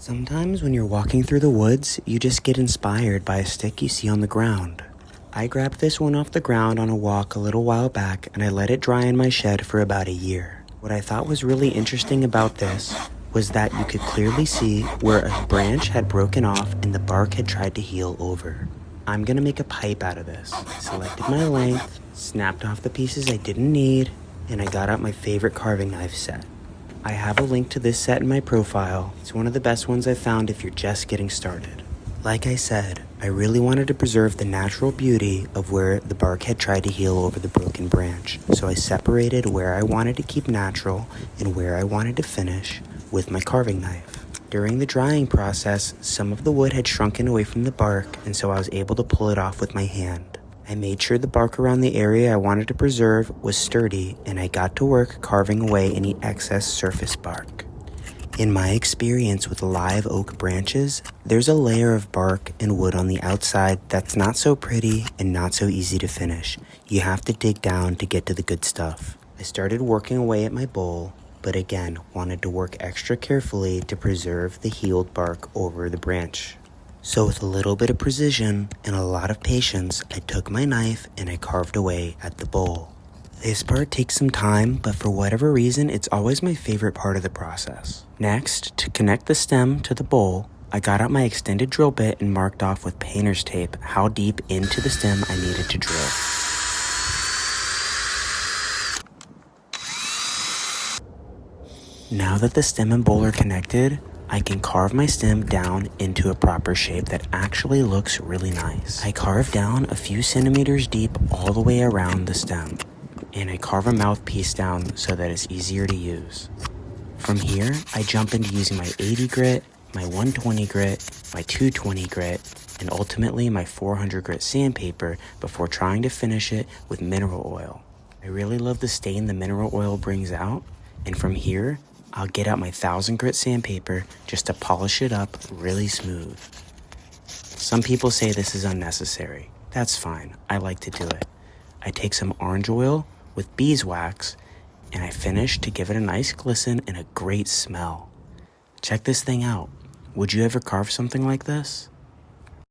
Sometimes when you're walking through the woods, you just get inspired by a stick you see on the ground. I grabbed this one off the ground on a walk a little while back and I let it dry in my shed for about a year. What I thought was really interesting about this was that you could clearly see where a branch had broken off and the bark had tried to heal over. I'm gonna make a pipe out of this. I selected my length, snapped off the pieces I didn't need, and I got out my favorite carving knife set. I have a link to this set in my profile. It's one of the best ones I've found if you're just getting started. Like I said, I really wanted to preserve the natural beauty of where the bark had tried to heal over the broken branch, so I separated where I wanted to keep natural and where I wanted to finish with my carving knife. During the drying process, some of the wood had shrunken away from the bark, and so I was able to pull it off with my hand. I made sure the bark around the area I wanted to preserve was sturdy, and I got to work carving away any excess surface bark. In my experience with live oak branches, there's a layer of bark and wood on the outside that's not so pretty and not so easy to finish. You have to dig down to get to the good stuff. I started working away at my bowl, but again, wanted to work extra carefully to preserve the healed bark over the branch. So with a little bit of precision and a lot of patience, I took my knife and I carved away at the bowl. This part takes some time, but for whatever reason, it's always my favorite part of the process. Next, to connect the stem to the bowl, I got out my extended drill bit and marked off with painter's tape how deep into the stem I needed to drill. Now that the stem and bowl are connected, I can carve my stem down into a proper shape that actually looks really nice. I carve down a few centimeters deep all the way around the stem, and I carve a mouthpiece down so that it's easier to use. From here, I jump into using my 80 grit, my 120 grit, my 220 grit, and ultimately my 400 grit sandpaper before trying to finish it with mineral oil. I really love the stain the mineral oil brings out, and from here, I'll get out my 1000 grit sandpaper just to polish it up really smooth. Some people say this is unnecessary. That's fine, I like to do it. I take some orange oil with beeswax and I finish to give it a nice glisten and a great smell. Check this thing out. Would you ever carve something like this?